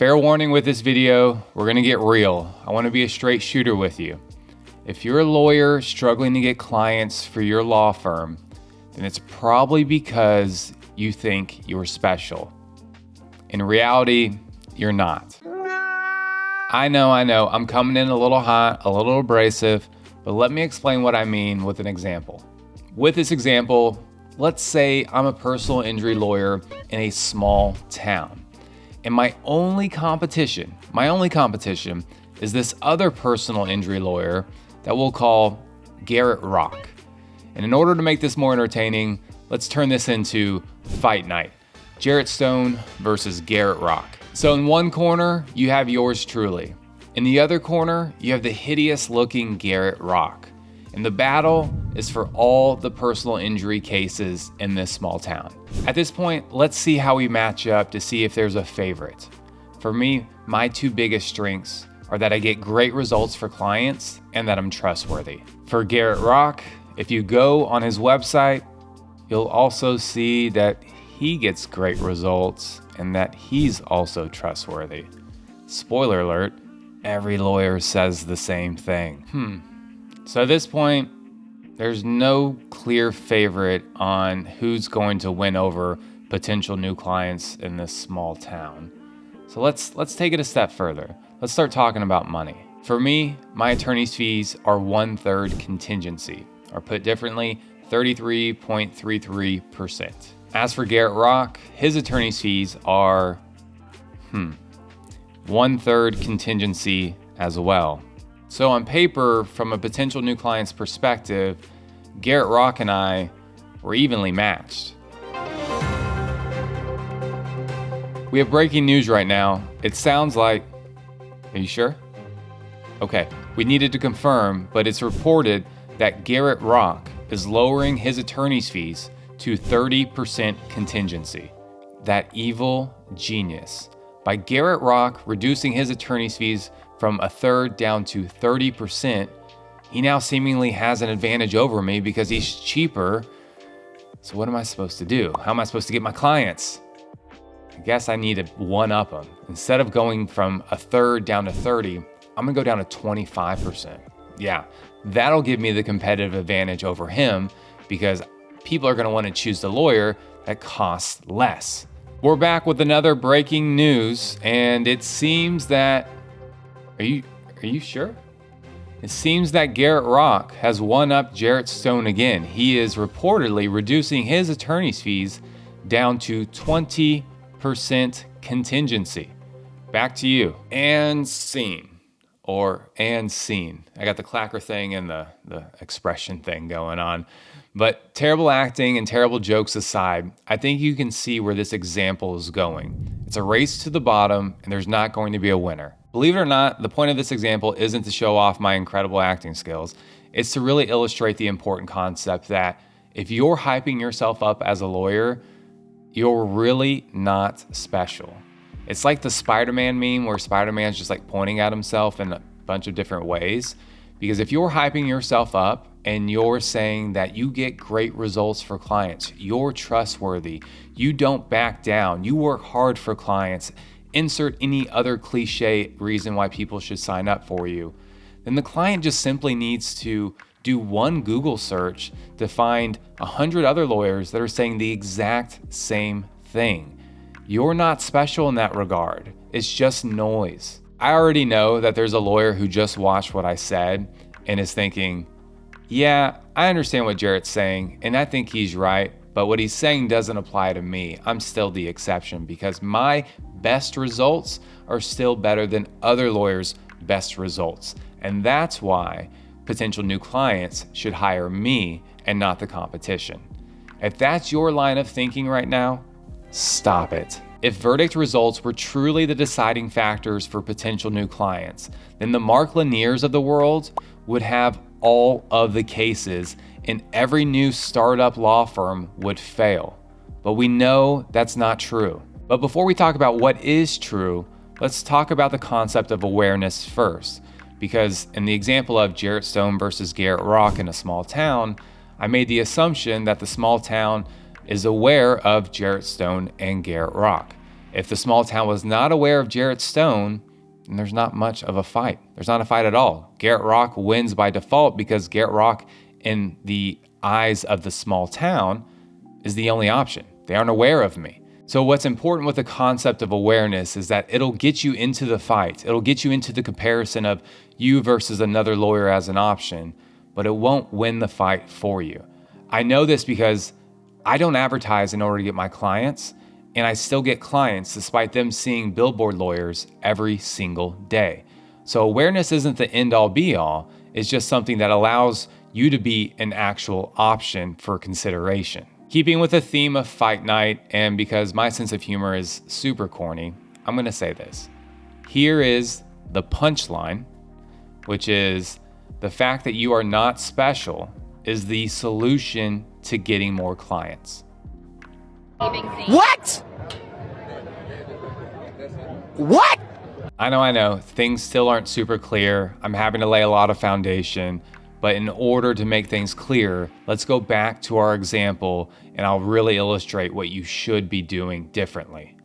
Fair warning with this video, we're gonna get real. I wanna be a straight shooter with you. If you're a lawyer struggling to get clients for your law firm, then it's probably because you think you're special. In reality, you're not. I know, I'm coming in a little hot, a little abrasive, but let me explain what I mean with an example. With this example, let's say I'm a personal injury lawyer in a small town, and my only competition is this other personal injury lawyer that we'll call Garrett Rock. And in order to make this more entertaining, let's turn this into Fight Night. Jarrett Stone versus Garrett Rock. So in one corner, you have yours truly. In the other corner, you have the hideous looking Garrett Rock. And the battle is for all the personal injury cases in this small town. At this point, let's see how we match up to see if there's a favorite. For me, my two biggest strengths are that I get great results for clients and that I'm trustworthy. For Garrett Rock, if you go on his website, you'll also see that he gets great results and that he's also trustworthy. Spoiler alert, every lawyer says the same thing. So at this point, there's no clear favorite on who's going to win over potential new clients in this small town. So let's take it a step further. Let's start talking about money. For me, my attorney's fees are 1/3 contingency, or put differently, 33.33%. As for Garrett Rock, his attorney's fees are 1/3 contingency as well. So on paper, from a potential new client's perspective, Garrett Rock and I were evenly matched. We have breaking news right now. It sounds like, are you sure? Okay, we needed to confirm, but it's reported that Garrett Rock is lowering his attorney's fees to 30% contingency. That evil genius. By Garrett Rock reducing his attorney's fees from 1/3 down to 30%, he now seemingly has an advantage over me because he's cheaper. So what am I supposed to do? How am I supposed to get my clients? I guess I need to one-up him. Instead of going from 1/3 down to 30, I'm gonna go down to 25%. Yeah, that'll give me the competitive advantage over him because people are gonna wanna choose the lawyer that costs less. We're back with another breaking news, and it seems that, are you sure? It seems that Garrett Rock has one-upped Jarrett Stone again. He is reportedly reducing his attorney's fees down to 20% contingency. Back to you. And scene. And scene. I got the clacker thing and the expression thing going on. But terrible acting and terrible jokes aside, I think you can see where this example is going. It's a race to the bottom, and there's not going to be a winner. Believe it or not, the point of this example isn't to show off my incredible acting skills. It's to really illustrate the important concept that if you're hyping yourself up as a lawyer, you're really not special. It's like the Spider-Man meme where Spider-Man's just like pointing at himself in a bunch of different ways. Because if you're hyping yourself up and you're saying that you get great results for clients, you're trustworthy, you don't back down, you work hard for clients, insert any other cliche reason why people should sign up for you, then the client just simply needs to do one Google search to find 100 other lawyers that are saying the exact same thing. You're not special in that regard. It's just noise. I already know that there's a lawyer who just watched what I said and is thinking, yeah, I understand what Jarrett's saying, and I think he's right, but what he's saying doesn't apply to me. I'm still the exception because my best results are still better than other lawyers' best results. And that's why potential new clients should hire me and not the competition. If that's your line of thinking right now, stop it. If verdict results were truly the deciding factors for potential new clients, then the Mark Laniers of the world would have all of the cases and every new startup law firm would fail. But we know that's not true. But before we talk about what is true, let's talk about the concept of awareness first. Because in the example of Jarrett Stone versus Garrett Rock in a small town, I made the assumption that the small town is aware of Jarrett Stone and Garrett Rock. If the small town was not aware of Jarrett Stone, then there's not much of a fight. There's not a fight at all. Garrett Rock wins by default because Garrett Rock, in the eyes of the small town, is the only option. They aren't aware of me. So what's important with the concept of awareness is that it'll get you into the fight. It'll get you into the comparison of you versus another lawyer as an option, but it won't win the fight for you. I know this because I don't advertise in order to get my clients, and I still get clients despite them seeing billboard lawyers every single day. So awareness isn't the end all be all. It's just something that allows you to be an actual option for consideration. Keeping with the theme of fight night, and because my sense of humor is super corny, I'm gonna say this. Here is the punchline, which is the fact that you are not special is the solution to getting more clients. What? What? I know, things still aren't super clear. I'm having to lay a lot of foundation, but in order to make things clear, let's go back to our example and I'll really illustrate what you should be doing differently.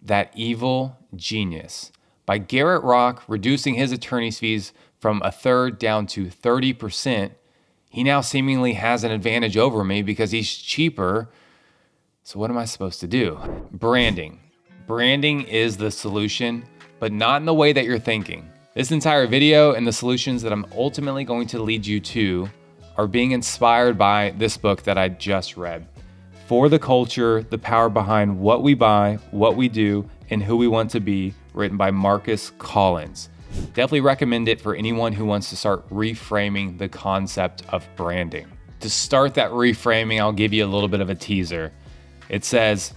That Evil Genius by Garrett Rock reducing his attorney's fees from 1/3 down to 30%. He now seemingly has an advantage over me because he's cheaper. So what am I supposed to do? Branding. Branding is the solution, but not in the way that you're thinking. This entire video and the solutions that I'm ultimately going to lead you to are being inspired by this book that I just read. For the Culture, The Power Behind What We Buy, What We Do, and Who We Want to Be, written by Marcus Collins. Definitely recommend it for anyone who wants to start reframing the concept of branding. To start that reframing, I'll give you a little bit of a teaser. It says,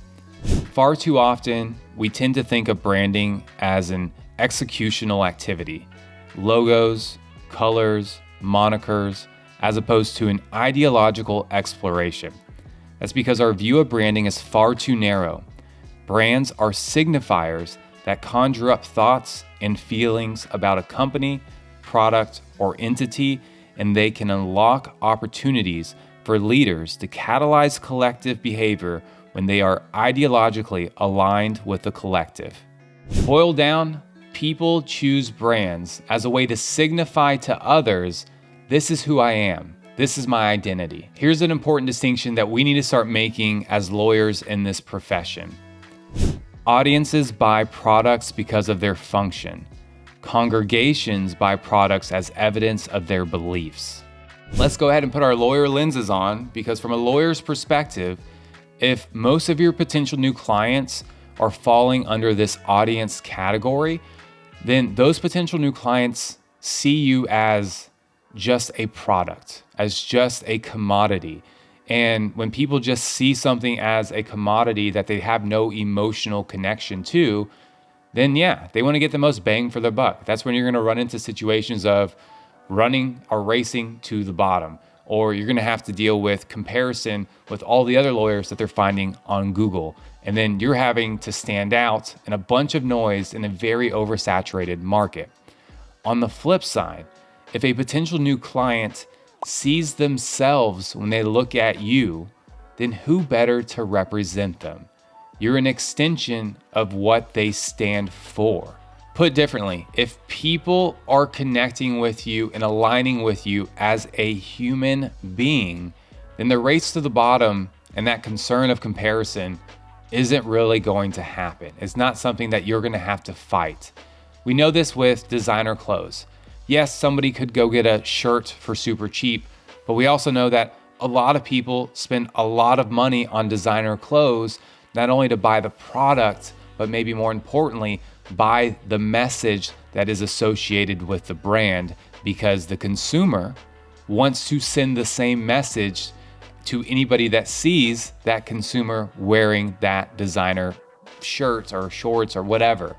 far too often, we tend to think of branding as an executional activity. Logos, colors, monikers, as opposed to an ideological exploration. That's because our view of branding is far too narrow. Brands are signifiers that conjure up thoughts and feelings about a company, product, or entity, and they can unlock opportunities for leaders to catalyze collective behavior when they are ideologically aligned with the collective. Boiled down, people choose brands as a way to signify to others, this is who I am. This is my identity. Here's an important distinction that we need to start making as lawyers in this profession. Audiences buy products because of their function. Congregations buy products as evidence of their beliefs. Let's go ahead and put our lawyer lenses on, because from a lawyer's perspective, if most of your potential new clients are falling under this audience category, then those potential new clients see you as just a product, as just a commodity. And when people just see something as a commodity that they have no emotional connection to, then yeah, they want to get the most bang for their buck. That's when you're going to run into situations of running or racing to the bottom, or you're going to have to deal with comparison with all the other lawyers that they're finding on Google. And then you're having to stand out in a bunch of noise in a very oversaturated market. On the flip side, if a potential new client sees themselves when they look at you, then who better to represent them? You're an extension of what they stand for. Put differently, if people are connecting with you and aligning with you as a human being, then the race to the bottom and that concern of comparison isn't really going to happen. It's not something that you're going to have to fight. We know this with designer clothes. Yes, somebody could go get a shirt for super cheap, but we also know that a lot of people spend a lot of money on designer clothes, not only to buy the product, but maybe more importantly, buy the message that is associated with the brand, because the consumer wants to send the same message to anybody that sees that consumer wearing that designer shirt or shorts or whatever.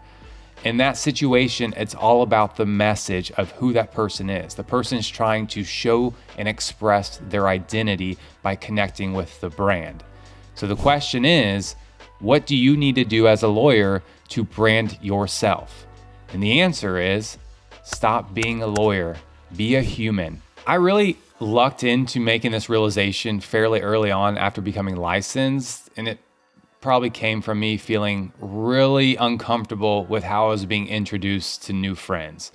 In that situation, it's all about the message of who that person is. The person is trying to show and express their identity by connecting with the brand. So the question is, what do you need to do as a lawyer to brand yourself? And the answer is, stop being a lawyer, be a human. I really lucked into making this realization fairly early on after becoming licensed, and it probably came from me feeling really uncomfortable with how I was being introduced to new friends.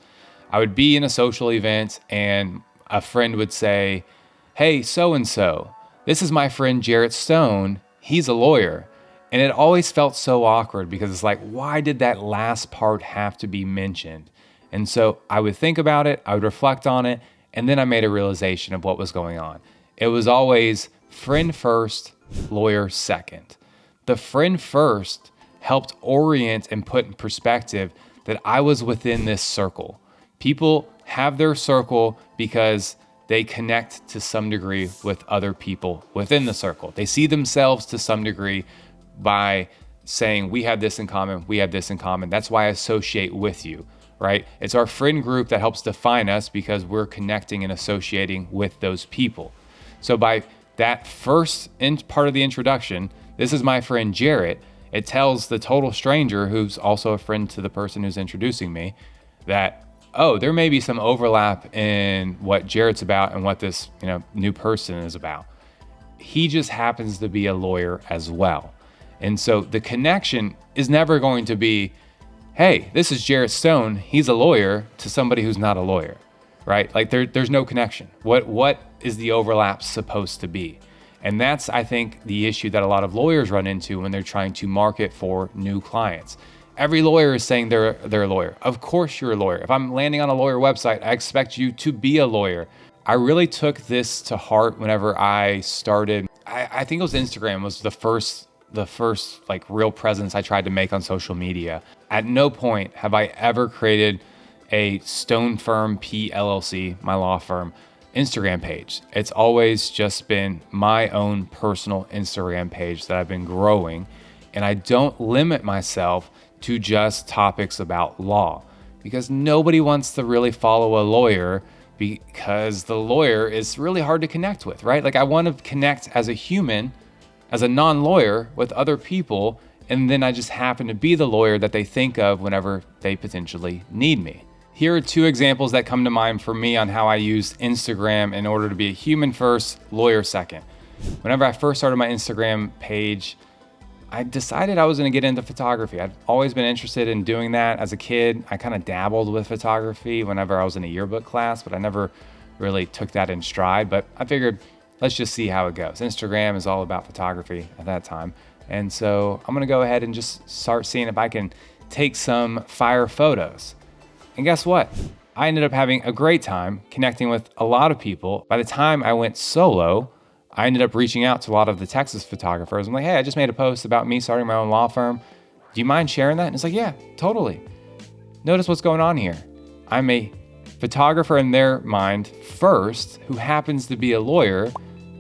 I would be in a social event and a friend would say, "Hey, so-and-so, this is my friend Jarrett Stone. He's a lawyer." And it always felt so awkward because it's like, why did that last part have to be mentioned? And so I would think about it, I would reflect on it, and then I made a realization of what was going on. It was always friend first, lawyer second. The friend first helped orient and put in perspective that I was within this circle. People have their circle because they connect to some degree with other people within the circle. They see themselves to some degree by saying, we have this in common, we have this in common. That's why I associate with you, right? It's our friend group that helps define us because we're connecting and associating with those people. So by that first part of the introduction, this is my friend Jarrett, it tells the total stranger who's also a friend to the person who's introducing me that, oh, there may be some overlap in what Jarrett's about and what this, new person is about. He just happens to be a lawyer as well. And so the connection is never going to be, hey, this is Jarrett Stone, he's a lawyer, to somebody who's not a lawyer, right? Like there's no connection. What is the overlap supposed to be? And that's, I think, the issue that a lot of lawyers run into when they're trying to market for new clients. Every lawyer is saying they're a lawyer. Of course you're a lawyer. If I'm landing on a lawyer website, I expect you to be a lawyer. I really took this to heart whenever I started. I think it was Instagram was the first like real presence I tried to make on social media. At no point have I ever created a Stone Firm PLLC, my law firm, Instagram page. It's always just been my own personal Instagram page that I've been growing. And I don't limit myself to just topics about law because nobody wants to really follow a lawyer because the lawyer is really hard to connect with, right? Like I want to connect as a human, as a non-lawyer with other people, and then I just happen to be the lawyer that they think of whenever they potentially need me. Here are two examples that come to mind for me on how I use Instagram in order to be a human first, lawyer second. Whenever I first started my Instagram page, I decided I was going to get into photography. I've always been interested in doing that. As a kid, I kind of dabbled with photography whenever I was in a yearbook class, but I never really took that in stride. But I figured, let's just see how it goes. Instagram is all about photography at that time. And so I'm going to go ahead and just start seeing if I can take some fire photos. And guess what? I ended up having a great time connecting with a lot of people. By the time I went solo, I ended up reaching out to a lot of the Texas photographers. I'm like, hey, I just made a post about me starting my own law firm. Do you mind sharing that? And it's like, yeah, totally. Notice what's going on here. I'm a photographer in their mind first, who happens to be a lawyer.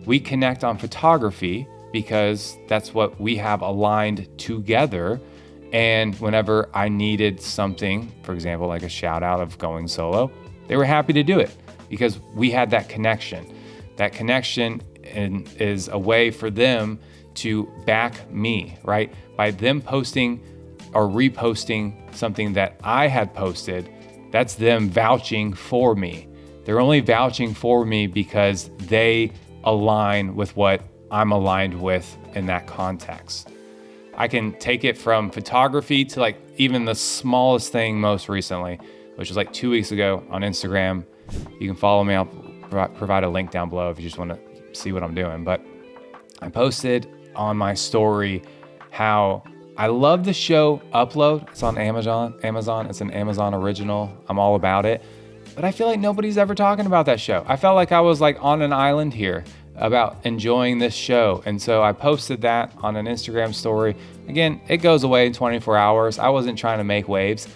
We connect on photography because that's what we have aligned together. And whenever I needed something, for example, like a shout out of going solo, they were happy to do it because we had that connection. That connection is a way for them to back me, right? By them posting or reposting something that I had posted, that's them vouching for me. They're only vouching for me because they align with what I'm aligned with in that context. I can take it from photography to like even the smallest thing most recently, which was like 2 weeks ago on Instagram. You can follow me. I'll provide a link down below if you just want to see what I'm doing. But I posted on my story how I love the show Upload. It's on Amazon. It's an Amazon original. I'm all about it. But I feel like nobody's ever talking about that show. I felt like I was like on an island here about enjoying this show. And so I posted that on an Instagram story. Again, it goes away in 24 hours. I wasn't trying to make waves.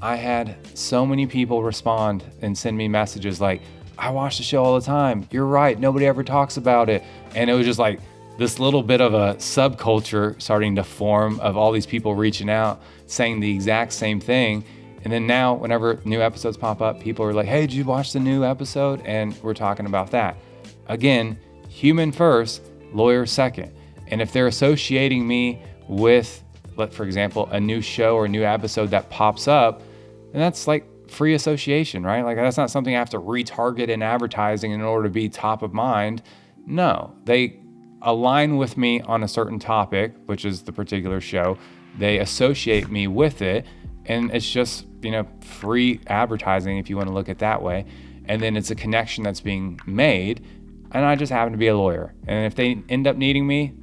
I had so many people respond and send me messages like, I watch the show all the time. You're right. Nobody ever talks about it. And it was just like this little bit of a subculture starting to form of all these people reaching out, saying the exact same thing. And then now, whenever new episodes pop up, people are like, hey, did you watch the new episode? And we're talking about that. Again, human first, lawyer second. And if they're associating me with, for example, a new show or a new episode that pops up, then that's like free association, right? Like that's not something I have to retarget in advertising in order to be top of mind. No, they align with me on a certain topic, which is the particular show. They associate me with it, and it's just, free advertising if you want to look at it that way. And then it's a connection that's being made, and I just happen to be a lawyer. And if they end up needing me,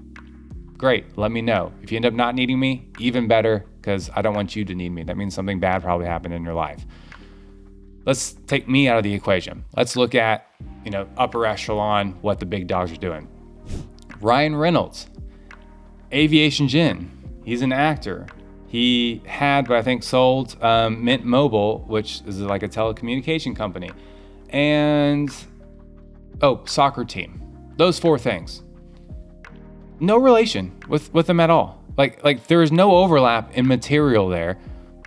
great, let me know. If you end up not needing me, even better, because I don't want you to need me. That means something bad probably happened in your life. Let's take me out of the equation. Let's look at, upper echelon, what the big dogs are doing. Ryan Reynolds, Aviation Gin. He's an actor. He had, but I think sold Mint Mobile, which is like a telecommunication company. And, soccer team. Those 4 things. No relation with them at all. Like there is no overlap in material there,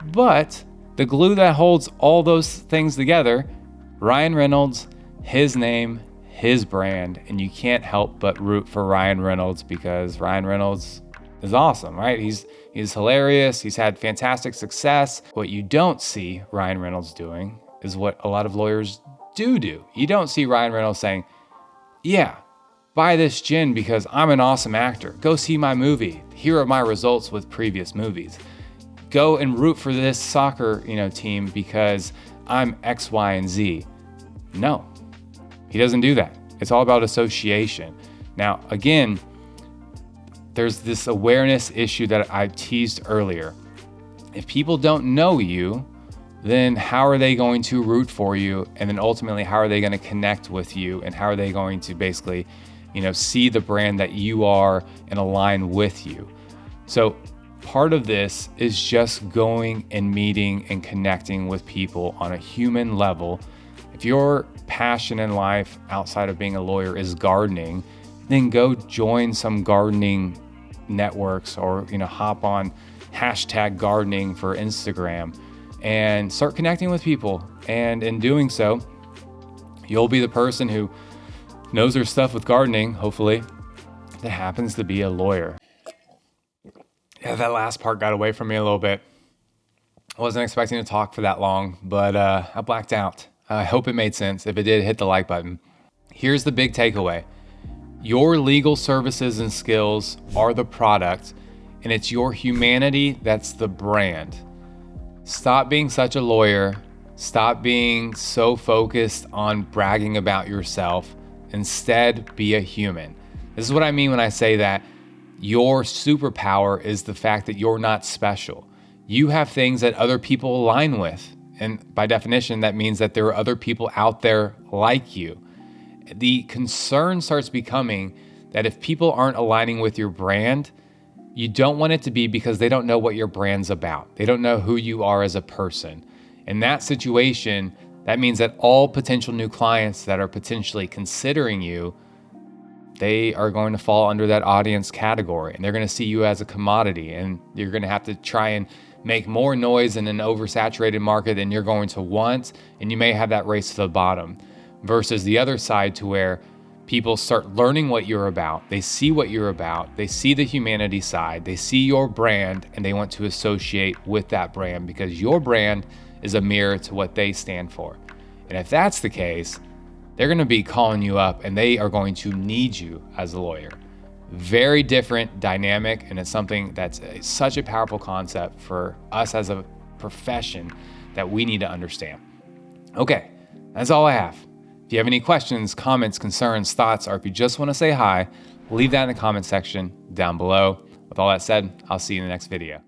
but the glue that holds all those things together, Ryan Reynolds, his name, his brand, and you can't help but root for Ryan Reynolds because Ryan Reynolds is awesome, right? He's hilarious. He's had fantastic success. What you don't see Ryan Reynolds doing is what a lot of lawyers do. You don't see Ryan Reynolds saying, yeah, buy this gin because I'm an awesome actor. Go see my movie. Here are my results with previous movies. Go and root for this soccer, team because I'm X, Y, and Z. No, he doesn't do that. It's all about association. Now, again, there's this awareness issue that I teased earlier. If people don't know you, then how are they going to root for you? And then ultimately, how are they going to connect with you? And how are they going to basically, see the brand that you are and align with you? So part of this is just going and meeting and connecting with people on a human level. If your passion in life outside of being a lawyer is gardening, then go join some gardening networks or, hop on #gardening for Instagram and start connecting with people. And in doing so, you'll be the person who knows their stuff with gardening, hopefully, that happens to be a lawyer. Yeah, that last part got away from me a little bit. I wasn't expecting to talk for that long, but I blacked out. I hope it made sense. If it did, hit the like button. Here's the big takeaway. Your legal services and skills are the product, and it's your humanity that's the brand. Stop being such a lawyer. Stop being so focused on bragging about yourself. Instead, be a human. This is what I mean when I say that your superpower is the fact that you're not special. You have things that other people align with. And by definition, that means that there are other people out there like you. The concern starts becoming that if people aren't aligning with your brand, you don't want it to be because they don't know what your brand's about. They don't know who you are as a person. In that situation, that means that all potential new clients that are potentially considering you, they are going to fall under that audience category, and they're going to see you as a commodity, and you're going to have to try and make more noise in an oversaturated market than you're going to want, and you may have that race to the bottom. Versus the other side, to where people start learning what you're about, they see what you're about, they see the humanity side, they see your brand, and they want to associate with that brand because your brand is a mirror to what they stand for. And if that's the case, they're going to be calling you up and they are going to need you as a lawyer. Very different dynamic, and it's something that's such a powerful concept for us as a profession that we need to understand. Okay, that's all I have. If you have any questions, comments, concerns, thoughts, or if you just want to say hi, leave that in the comment section down below. With all that said, I'll see you in the next video.